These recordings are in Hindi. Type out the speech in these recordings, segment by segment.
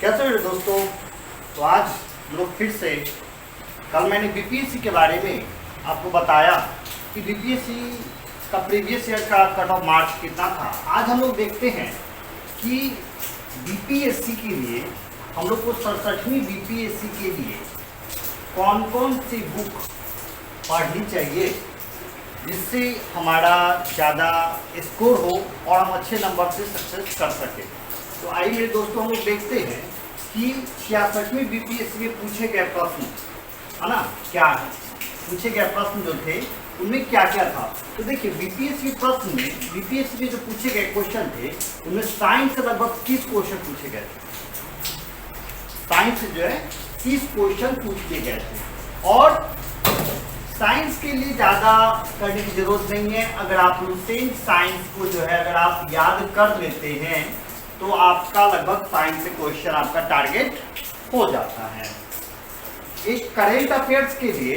कैसे हो दोस्तों। तो आज हम लोग फिर से, कल मैंने बीपीएससी के बारे में आपको बताया कि बीपीएससी का प्रीवियस ईयर का कट ऑफ मार्क्स कितना था। आज हम लोग देखते हैं कि बीपीएससी के लिए हम लोग को 67वीं बीपीएससी के लिए कौन कौन सी बुक पढ़नी चाहिए जिससे हमारा ज़्यादा स्कोर हो और हम अच्छे नंबर से सक्सेस कर सकें। तो आइए मेरे दोस्तों, हम लोग देखते हैं कि 66वीं बीपीएससी में पूछे गए प्रश्न, है ना, क्या है, पूछे गए प्रश्न जो थे उनमें क्या क्या था। तो देखिए बीपीएससी प्रश्न में, बीपीएससी में जो पूछे गए क्वेश्चन थे उनमें साइंस से लगभग 30 क्वेश्चन पूछे गए थे। साइंस से जो है 30 क्वेश्चन पूछ लिए गए थे और साइंस के लिए ज़्यादा करने की जरूरत नहीं है। अगर आप लुसेंट साइंस को जो है अगर आप याद कर लेते हैं तो आपका लगभग साइंस से क्वेश्चन आपका टारगेट हो जाता है। एक करेंट अफेयर्स के लिए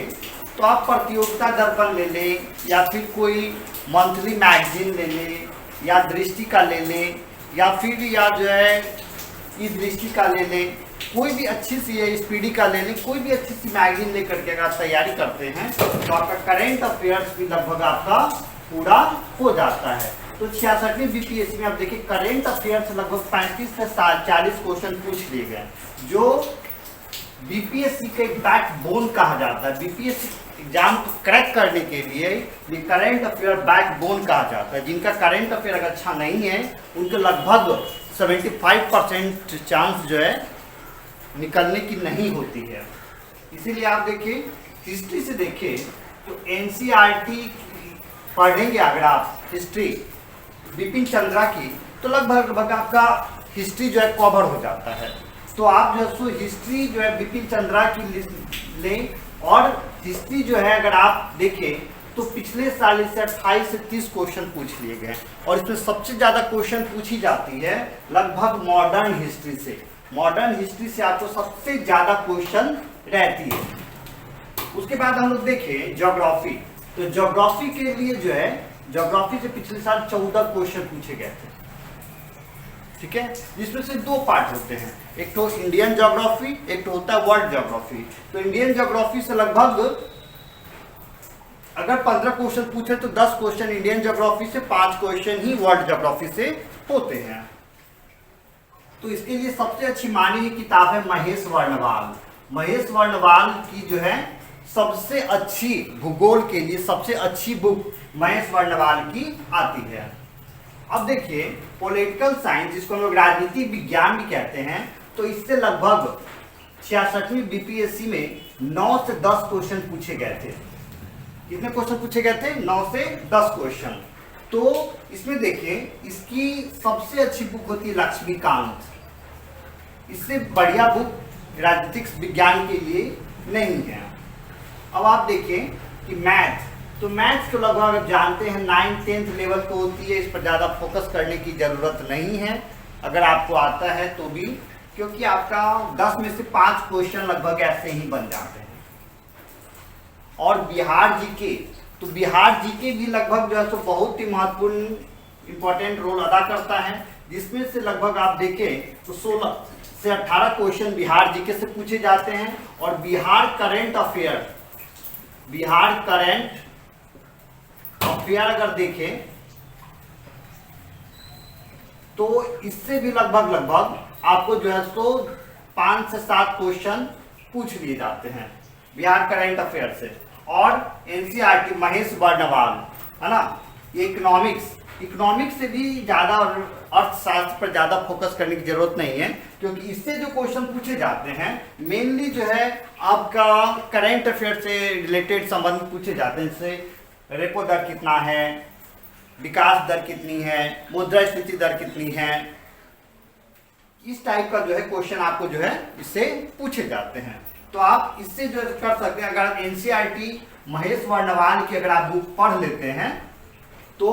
तो आप प्रतियोगिता दर्पण ले लें या फिर कोई मंथली मैगजीन ले लें या दृष्टि का ले लें या फिर या जो है इस दृष्टि का ले लें, कोई भी अच्छी सी है स्पीडी का ले लें, कोई भी अच्छी सी मैगजीन लेकर के अगर आप तैयारी करते हैं तो आपका करेंट अफेयर्स भी लगभग आपका पूरा हो जाता है। तो 66वीं बीपीएससी में आप देखिए करेंट अफेयर्स लगभग 35 से 40 क्वेश्चन पूछ लिए गए, जो बीपीएससी का एक बैकबोन कहा जाता है। बीपीएससी एग्जाम को क्रैक करने के लिए ये करेंट अफेयर बैकबोन कहा जाता है। जिनका करेंट अफेयर अगर अच्छा नहीं है उनके लगभग 75% चांस जो है निकलने की नहीं होती है। इसीलिए आप देखिए हिस्ट्री से देखें तो एनसीईआरटी पढ़ेंगे अगर आप हिस्ट्री बिपिन चंद्रा की तो लगभग आपका हिस्ट्री जो है कवर हो जाता है। तो आप जो है हिस्ट्री जो है बिपिन चंद्रा की लें और हिस्ट्री जो है अगर आप देखें तो पिछले साल से 28 से 30 क्वेश्चन पूछ लिए गए और इसमें सबसे ज़्यादा क्वेश्चन पूछी जाती है लगभग मॉडर्न हिस्ट्री से। मॉडर्न हिस्ट्री से आपको सबसे ज़्यादा क्वेश्चन रहती है। उसके बाद हम लोग देखें ज्योग्राफी, तो ज्योग्राफी के लिए जो है ज्योग्राफी से पिछले साल 14 क्वेश्चन पूछे गए थे, ठीक है, जिसमें से 2 पार्ट होते हैं, एक तो इंडियन ज्योग्राफी, एक तो होता है वर्ल्ड ज्योग्राफी। तो इंडियन ज्योग्राफी से लगभग अगर 15 क्वेश्चन पूछे तो 10 क्वेश्चन इंडियन ज्योग्राफी से, 5 क्वेश्चन ही वर्ल्ड ज्योग्राफी से होते हैं। तो इसके लिए सबसे अच्छी मानी हुई किताब है महेश वर्णवाल। महेश वर्णवाल की जो है सबसे अच्छी भूगोल के लिए सबसे अच्छी बुक महेश वर्णवाल की आती है। अब देखिए पॉलिटिकल साइंस, जिसको हम लोग राजनीति विज्ञान भी कहते हैं, तो इससे लगभग 66वीं बीपीएससी में 9 से 10 क्वेश्चन पूछे गए थे। कितने क्वेश्चन पूछे गए थे? 9 से 10 क्वेश्चन। तो इसमें देखिए इसकी सबसे अच्छी बुक होती है लक्ष्मीकांत। इससे बढ़िया बुक राजनीतिक विज्ञान के लिए नहीं है। अब आप देखें कि मैथ, तो मैथ्स तो लगभग आप जानते हैं 9th 10th लेवल को होती है, इस पर ज़्यादा फोकस करने की ज़रूरत नहीं है अगर आपको आता है तो भी, क्योंकि आपका 10 में से 5 क्वेश्चन लगभग ऐसे ही बन जाते हैं। और बिहार जीके, तो बिहार जीके भी लगभग जो है तो बहुत ही महत्वपूर्ण इंपॉर्टेंट रोल अदा करता है, जिसमें से लगभग आप देखें तो 16 से 18 क्वेश्चन बिहार जीके से पूछे जाते हैं। और Bihar current affair, Bihar current affair अगर देखें तो इससे भी लगभग आपको जो है तो 5 से 7 क्वेश्चन पूछ लिए जाते हैं बिहार करंट अफेयर से। और एनसीईआरटी महेश वर्णवाल, है ना, ये इकोनॉमिक्स से भी ज़्यादा अर्थशास्त्र पर ज़्यादा फोकस करने की जरूरत नहीं है, क्योंकि इससे जो क्वेश्चन पूछे जाते हैं मेनली जो है आपका करंट अफेयर से रिलेटेड संबंध पूछे जाते हैं। इससे रेपो दर कितना है, विकास दर कितनी है, मुद्रास्फीति दर कितनी है, इस टाइप का जो है क्वेश्चन आपको जो है इससे पूछे जाते हैं। तो आप इससे जो कर सकते हैं, अगर एनसीईआरटी महेश वर्णवाल की अगर आप बुक पढ़ लेते हैं तो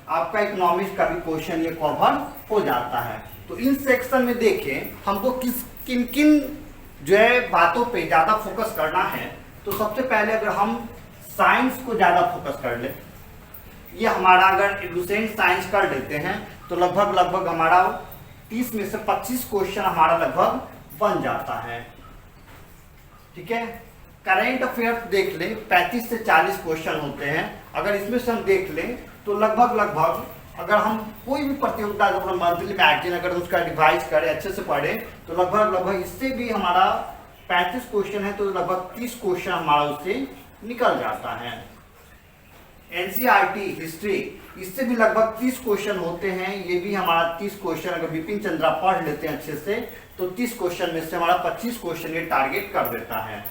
आपका इकोनॉमिक्स का भी क्वेश्चन ये कवर हो जाता है। तो इन सेक्शन में देखें हमको किन किन जो है बातों पे ज़्यादा फोकस करना है। तो सबसे पहले अगर हम साइंस को ज़्यादा फोकस कर ले, ये हमारा अगर लुसेंट साइंस कर लेते हैं तो लगभग हमारा 30 में से 25 क्वेश्चन हमारा लगभग बन जाता है। ठीक है, करेंट अफेयर्स देख ले 35 से 40 क्वेश्चन होते हैं। अगर इसमें से हम देख लें तो लगभग अगर हम कोई भी प्रतियोगिता अपना मंथली मैगजीन अगर उसका रिवाइज करें, अच्छे से पढ़े, तो लगभग इससे भी हमारा 35 क्वेश्चन है तो लगभग 30 क्वेश्चन हमारा उससे निकल जाता है। एनसीईआरटी हिस्ट्री, इससे भी लगभग 30 क्वेश्चन होते हैं। ये भी हमारा 30 क्वेश्चन अगर बिपिन चंद्रा पढ़ लेते हैं अच्छे से तो 30 क्वेश्चन में से हमारा 25 क्वेश्चन ये टारगेट कर देता है।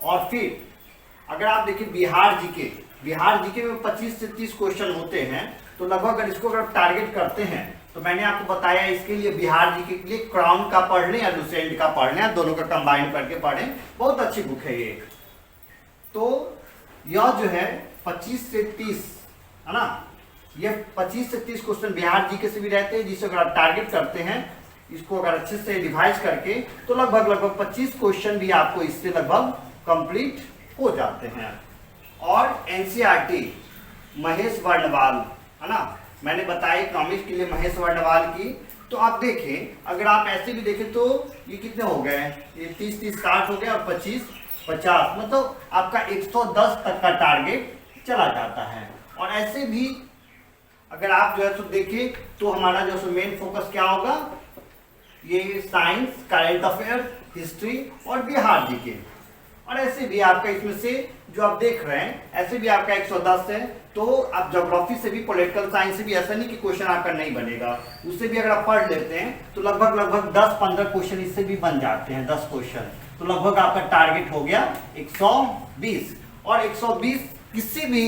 और फिर अगर आप देखिए बिहार जीके में 25 से 30 क्वेश्चन होते हैं, तो लगभग अगर इसको अगर टारगेट करते हैं तो मैंने आपको बताया इसके लिए बिहार जीके के लिए क्राउन का पढ़ लें या लुसेंट का पढ़ लें, दोनों का कंबाइन करके पढ़ें, बहुत अच्छी बुक है ये। तो यह जो है 25 से 30 है ना, ये 25 से 30 क्वेश्चन बिहार जीके से भी रहते हैं, जिसे अगर आप टारगेट करते हैं इसको अगर अच्छे से रिवाइज करके तो लगभग 25 क्वेश्चन भी आपको इससे लगभग कंप्लीट हो जाते हैं। और एनसीईआरटी महेश वर्णवाल है ना, मैंने बताया इकोनॉमिक्स के लिए महेश वर्णवाल की। तो आप देखें अगर आप ऐसे भी देखें तो ये कितने हो गए, ये 30 60 हो गया और 25 50, मतलब आपका 110 तक का टारगेट चला जाता है। और ऐसे भी अगर आप जो है तो देखें तो हमारा जो मेन फोकस क्या होगा, ये साइंस, करंट अफेयर, हिस्ट्री और बिहार जीके। और ऐसे भी आपका इसमें से जो आप देख रहे हैं ऐसे भी आपका 110 है, तो आप ज्योग्राफी से भी, पॉलिटिकल साइंस से भी ऐसा नहीं कि क्वेश्चन आपका नहीं बनेगा, उससे भी अगर आप पढ़ लेते हैं तो लगभग 10-15 क्वेश्चन इससे भी बन जाते हैं, 10 क्वेश्चन, तो लगभग आपका टारगेट हो गया 120। और 120 किसी भी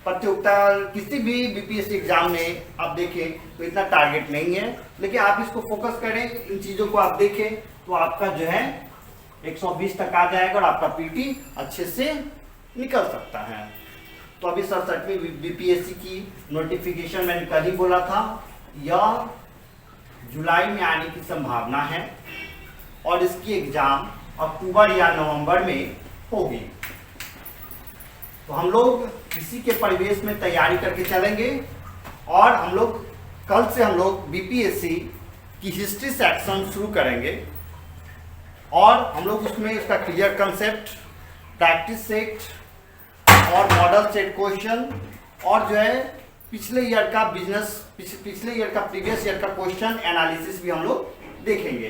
प्रतियोगिता, किसी भी बीपीएससी एग्जाम में आप देखें तो इतना टारगेट नहीं है, लेकिन आप इसको फोकस करें, इन चीजों को आप देखें तो आपका जो है 120 तक आ जाएगा और आपका पीटी अच्छे से निकल सकता है। तो अभी 67वीं बीपीएससी की नोटिफिकेशन मैंने कल ही बोला था, यह जुलाई में आने की संभावना है और इसकी एग्जाम अक्टूबर या नवंबर में होगी। तो हम लोग इसी के परिवेश में तैयारी करके चलेंगे और हम लोग कल से हम लोग बीपीएससी की हिस्ट्री सेक्शन शुरू करेंगे और हम लोग उसमें इसका क्लियर कंसेप्ट, प्रैक्टिस सेट और मॉडल सेट क्वेश्चन और जो है पिछले ईयर का पिछले ईयर का प्रीवियस ईयर का क्वेश्चन एनालिसिस भी हम लोग देखेंगे।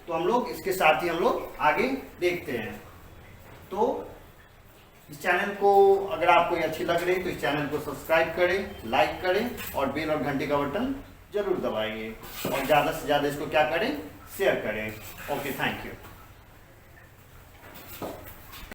तो हम लोग इसके साथ ही हम लोग आगे देखते हैं। तो इस चैनल को अगर आपको ये अच्छी लग रही है तो इस चैनल को सब्सक्राइब करें, लाइक करें और बेल और घंटे का बटन जरूर दबाइए और ज़्यादा से ज़्यादा इसको क्या करें, शेयर करें। Okay, thank you.